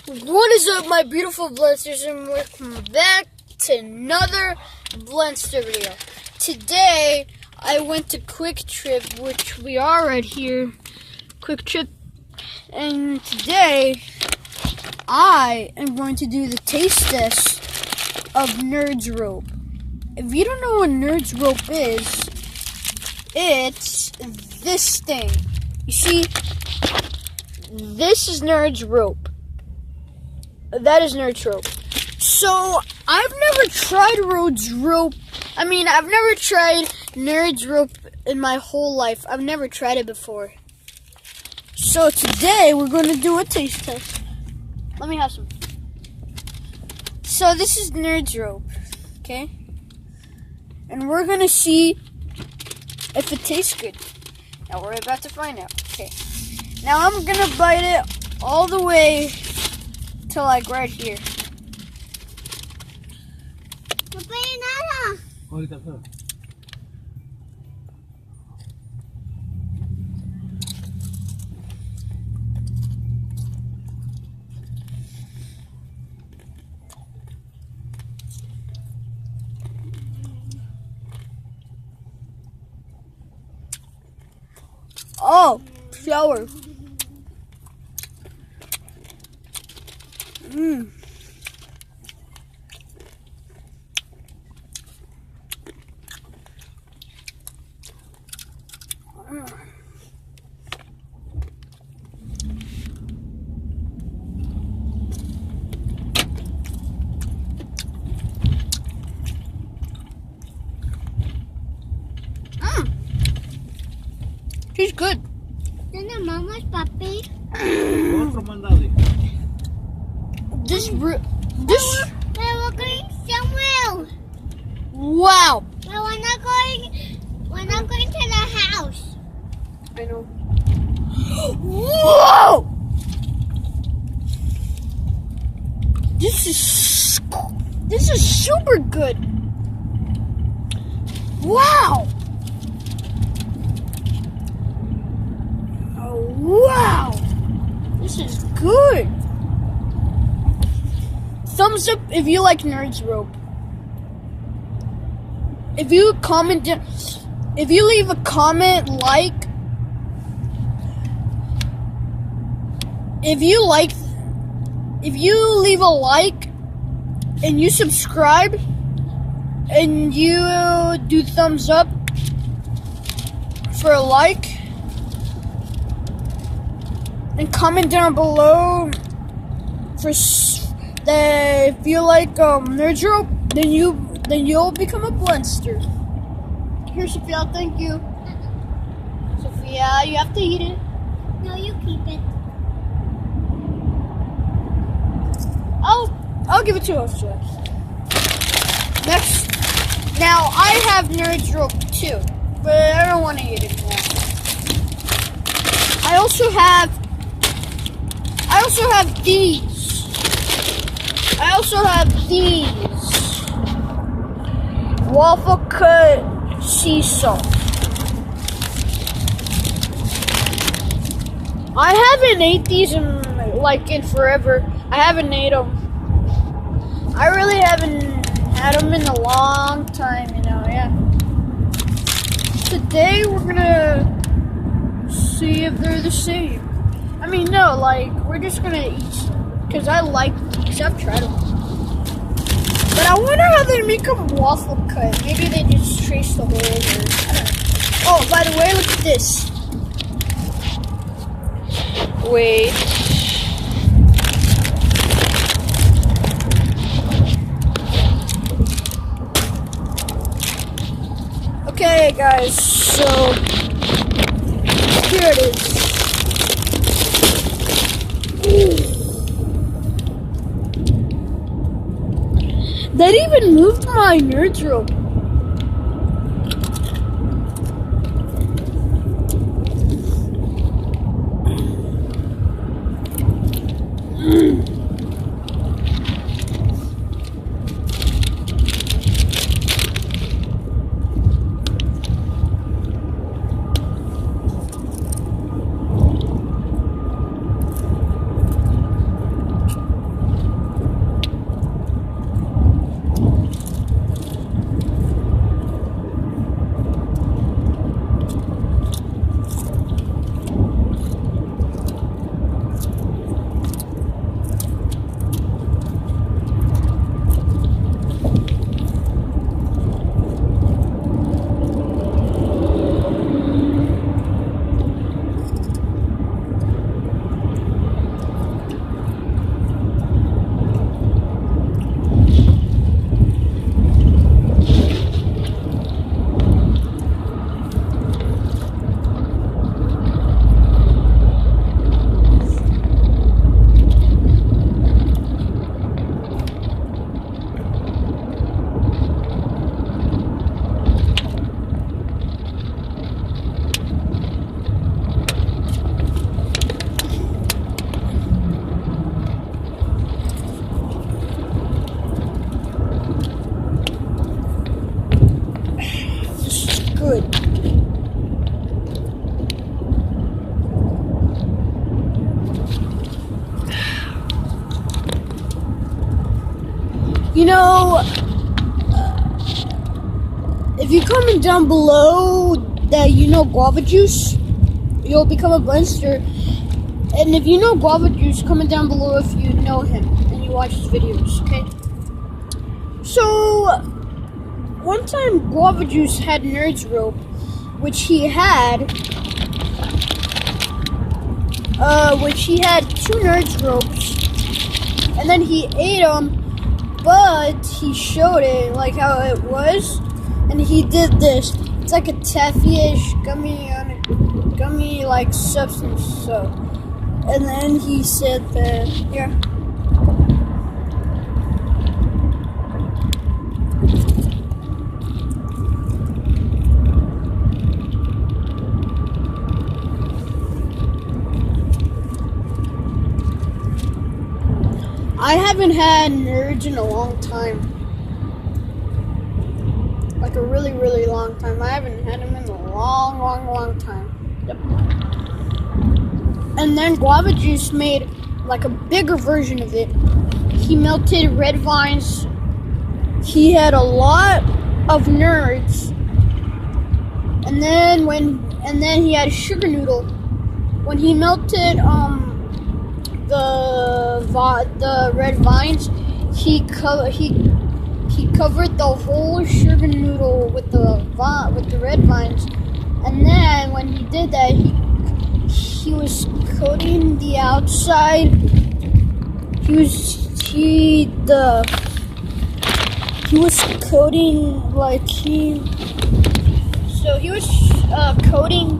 What is up, my beautiful Blendsters, and welcome back to another Blendster video. Today, I went to Quick Trip, which we are right here, Quick Trip, and today, I am going to do the taste test of Nerds Rope. If you don't know what Nerds Rope is, it's this thing. You see, this is Nerds Rope. That is Nerds Rope. So, I've never tried I've never tried Nerds Rope in my whole life. I've never tried it before. So, today, we're going to do a taste test. Let me have some. So, this is Nerds Rope. Okay? And we're going to see if it tastes good. Now, we're about to find out. Okay. Now, I'm going to bite it all the way to like right here. Oh, shower. She's good. Tiene mama's papi. This. We're going somewhere. Wow. But we're not going to the house. I know. Whoa! This is super good. Wow. Oh, wow. This is good. Thumbs up if you like Nerds Rope. If you leave a comment, if you leave a like and you subscribe and you do thumbs up for a like and comment down below if you like Nerds Rope, then you'll become a Blendster. Here, Sophia, thank you. Sophia, you have to eat it. No, you keep it. I'll give it to us. Next, now I have Nerds Rope too, but I don't want to eat it now. I also have these. I also have these waffle cut sea salt. I haven't ate these in forever. I haven't ate them. I really haven't had them in a long time, yeah. Today we're gonna see if they're the same. I mean, no, we're just gonna eat, because I like these. I've tried them. But I wonder how they make them waffle cut. Maybe they just trace the hole, or I don't know. Oh, by the way, look at this. Wait. Okay, guys, so here it is. That even moved my Nerds Rope. You know, if you comment down below that you know guava juice, you'll become a Blendster. And if you know guava juice, comment down below if you know him and you watch his videos, okay? So, one time Guava Juice had Nerds Rope, which he had 2 Nerds Ropes, and then he ate them, but he showed it, like how it was, and he did this. It's like a taffy-ish gummy like substance, so, and then he said that, here. I haven't had Nerds in a long time. Like a really, really long time. I haven't had them in a long time. Yep. And then Guava Juice made like a bigger version of it. He melted red vines. He had a lot of Nerds. And then he had Sugar Noodle. When he melted the red vines, he covered the whole Sugar Noodle with the red vines, and then when he did that, he was coating the outside. He was coating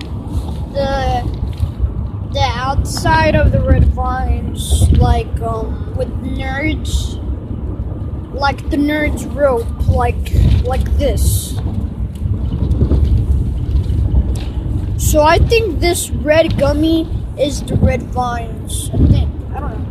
the outside of the red vines, with Nerds, like the Nerds rope, like this. So I think this red gummy is the red vines. I don't know.